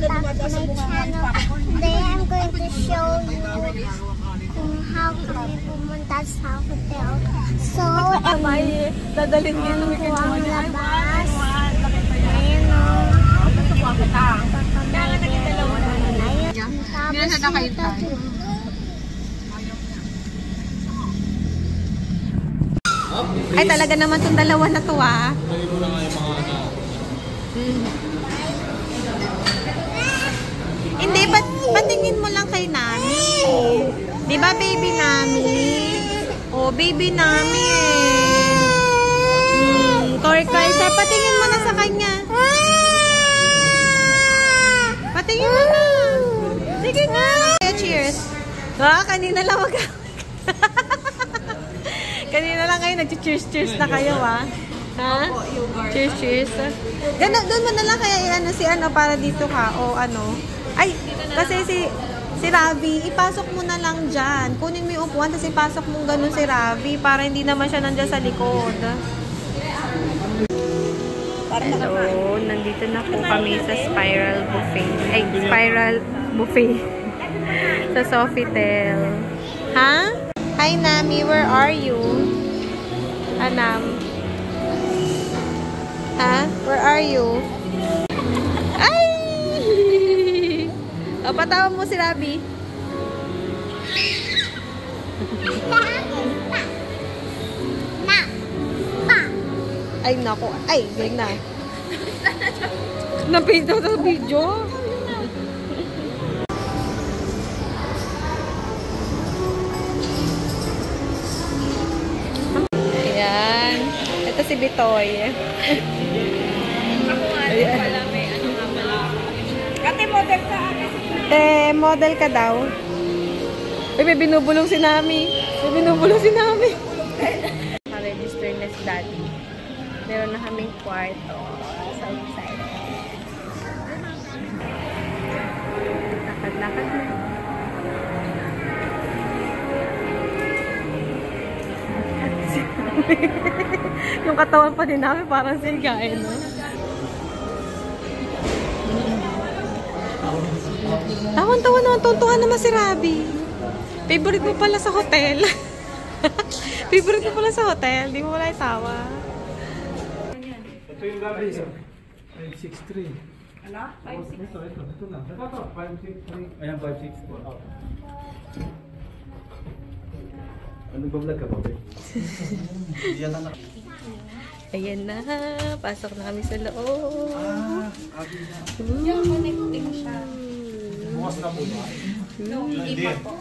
back to my channel. Today I'm going to show you how kami pumunta sa hotel. So, dadalhin dito ito ang labas. Ayan o. Ay, talaga naman itong dalawa na to, ah. Hindi, patingin mo lang kay Nami. Di ba, baby Nami? Oh, baby Nami eh. Karisa, patingin mo na sa kanya. Patingin mo na. Sige nga. Cheers. Kanina lang kanina lang kayo nag-cheers na kayo, ah. Ha? Cheers. Doon mo na lang kaya si para dito ka o ano. Ay, kasi si Ravi, ipasok mo na lang dyan. Kunin mo yung upuan, tapos ipasok mo ganun si Ravi para hindi naman siya nandyan sa likod. Hello, nandito na po kami sa Spiral Buffet. Ay, Spiral Buffet. Sa Sofitel. Ha? Hi, Nami, where are you? Anam. Ha? Where are you? Ay! O, patawa mo si Rabi. Ay, naku. Ay, ganyan na. Napinto sa video. Ayan. Ito si Bitoy. Ako nga din pala may ano nga pala. Kati model ka. Model ka daw. Uy, may binubulong si Nami. Naka-register na si Daddy. Meron na kaming kwarto. So excited. Lakad-lakad na. Yung katawan pa din namin parang sigain, no? Tawan-tawa naman, tuntuhan naman si Rabi. Favorite mo pala sa hotel. Favorite mo pala sa hotel. Di mo wala itawa. Ito yung gabi. 563. Ano? 563. Ito na. Ito, 563. Ayan, 564. Ano ba vlog ka ba, be? Ayan na. Pasok na kami sa loob. Abi na. Yung connecting siya. Bukas na po ba? Hindi pa po.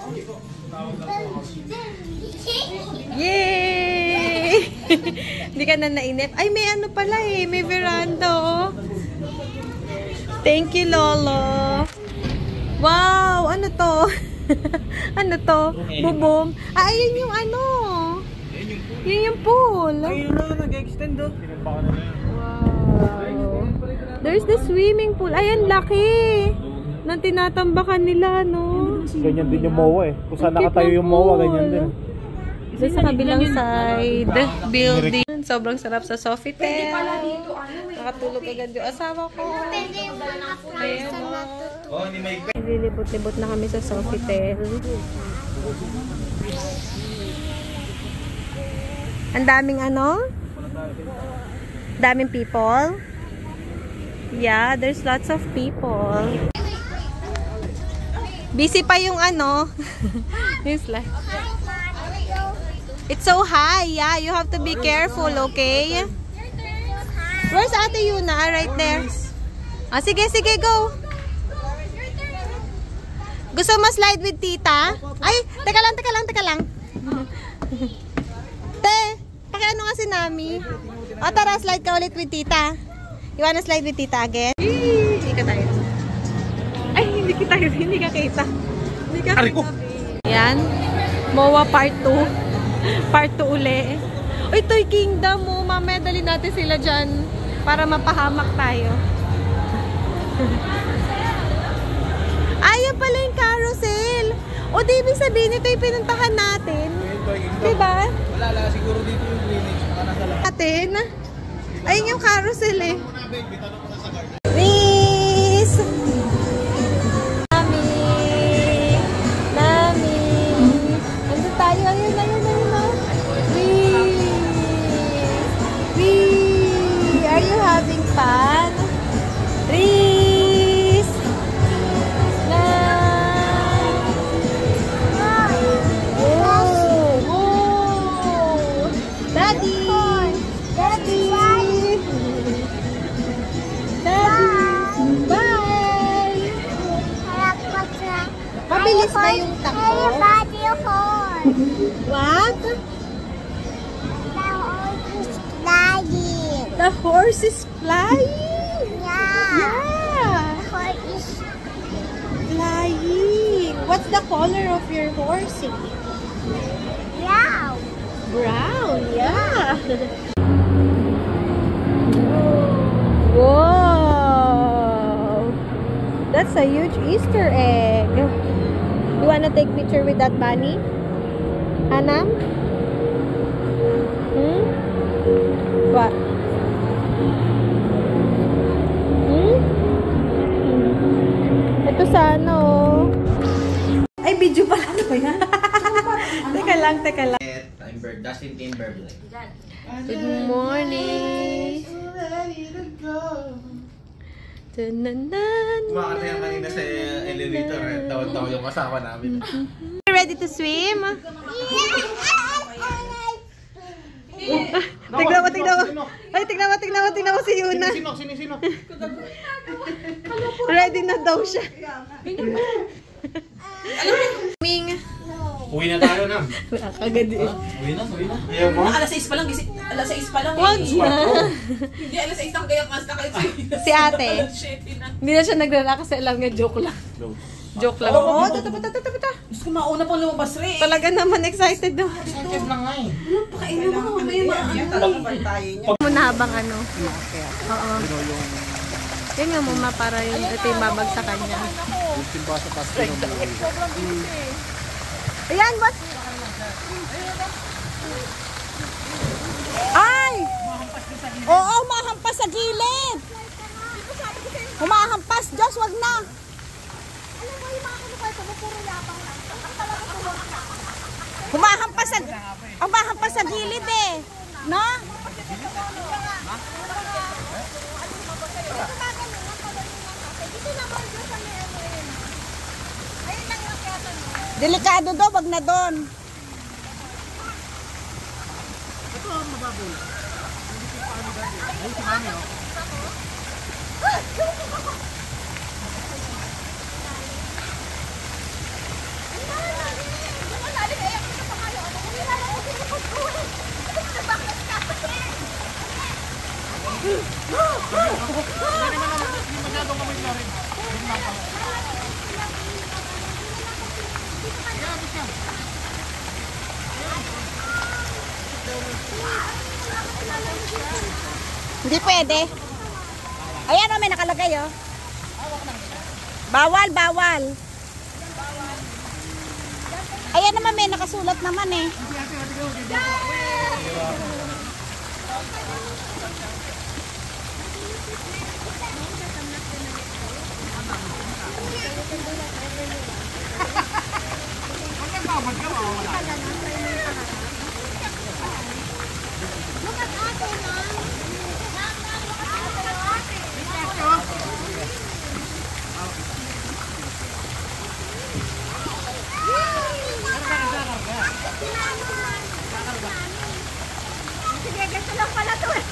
Yay! Hindi ka na nainip. Ay, may ano pala eh. May veranda, oh. Thank you, Lolo. Wow! Ano to? Ano to? Bubong. Ah, ayun yung ano. Yun yung pool. Ayun na, nag-extend do. Wow. There's the swimming pool. Ayan, laki. Nang tinatambakan nila, no? Ganyan din yung MOA eh. Kung saan nakatayo yung MOA, ganyan din. Doon sa kabilang side, building. Sobrang sarap sa Sofitel. Nakatulog agad yung asawa ko. Ayan, oh. Nililibot-libot na kami sa Sofitel. Ang daming ano? Daming people. Yeah, there's lots of people. Busy pa yung ano. It's so high. Yeah, you have to be careful, okay? Where's Ate Yuna? Right there. Ah, sige, go. Gusto mo slide with tita? Ay, teka lang. Te, pakiano nga si Nami. O, tara, slide ka ulit with tita. You wanna slide with tita again? Hindi ka tayo. Ay, hindi ka kita. Hindi ka kita. Yan. MOA part 2. Part 2 uli. Uy, Toy Kingdom mo. Mamaya dali natin sila dyan para mapahamak tayo. Ayun pala yung carousel. O, di ibig sabihin ito yung pinuntahan natin. Diba? Wala, siguro dito yung Greenwich. Natin. Ayun yung carousel eh. Miss! tumatakbo? Body horse. What? The horse is flying. The horse is flying? Yeah. Yeah. The horse is Flying. What's the color of your horsey? brown. Brown, yeah. Whoa. That's a huge Easter egg. You wanna take picture with that bunny? Hanam? Hmm? What? Hmm? Ito sana oh. Ay, video pala. Ano ba yan? Teka lang, teka lang. Dustin Timberlake. Good morning. Kumakanta yan kanina sa elevator eh. Tawag-tawag yung kasama namin. Ready to swim? Tignan mo, tignan mo. Ay, tignan mo si Yuna. Sino? Ready na daw siya. Ming. Uwi na tayo na. Agad eh. Uwi na. Ayaw mo? Alas 6 pa lang, alas 6 pa lang. Wag na. Hindi, alas 6 ang kaya mas nakalit. Si ate. Hindi na siya nagrara kasi alam niya joke lang. Joke lang. Oo, tata. Gusto ko mauna pang lumabas rin. Talaga naman excited daw. Excited lang nga eh. Pakainin mo mamaya. Muna habang ano. Oo. Yan nga mama para yung ito yung babag sa kanya. Ayan, what? Ay! Oo, umahampas sa gilid. Umahampas, Diyos, wag na. Umahampas sa gilid eh. No? Delikado daw, wag na doon. Hindi pwede. Ayan o, may nakalagay o. Bawal. Ayan naman, may nakasulat naman eh. Sige, ganito lang pala to eh.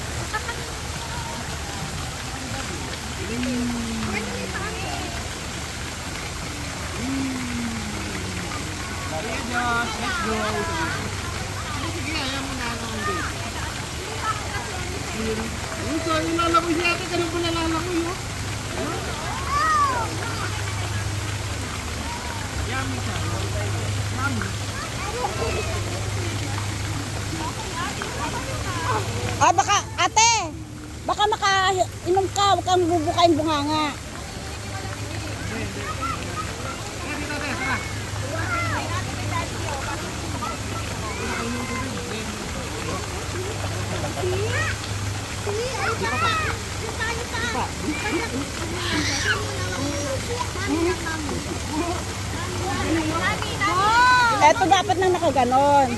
Let's go. Sige, ayaw mo na ako hindi. Ito, nilalakoy siya ate. Ganun po nalalakoy yun. Yummy siya. Yummy. Ah, baka, ate, baka makainom ka, huwag kang bubukain bunganga. Eto dapat nang nakaganon.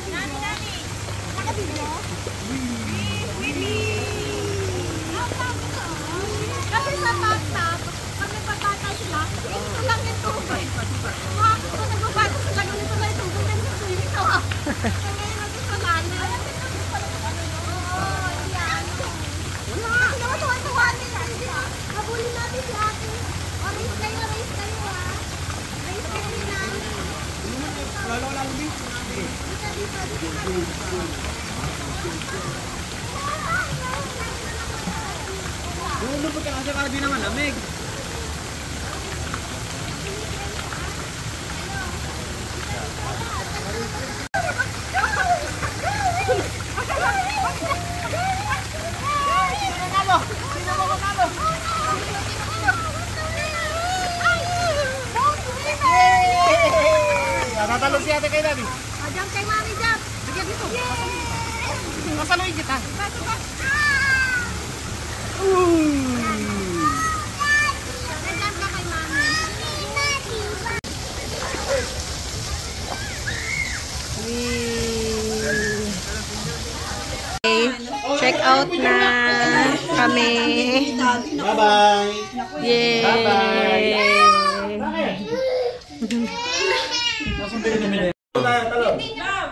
Kasi sa bathtub, pag nagpapata sila, ito lang yung tubig. Mga kung nagbabata sila, ganito lang yung tubig, ganito swimming ito ah. Kaya nagpapalanan. Oo, yan. Kasi naman tuwa-tuwa nila. Habulin natin si ate. O, race kayo ah. Race kayo nila. Lumulupot ka kasi para di naman lamig. Tatalo si ate kay daddy. Jump kay mami, jump. Sige dito. Masaluin kita. Jump ka kay mami. Okay, check out na kami. Bye-bye! Yay!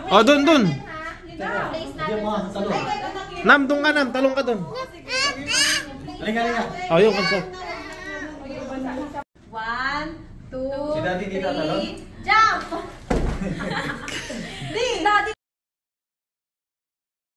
Oh, dun. Nam, dun ka, Nam. Talong ka dun. Halika. Oh, yun, kanso. 1, 2, Si Daddy di tatalon? Jump! Di, Daddy.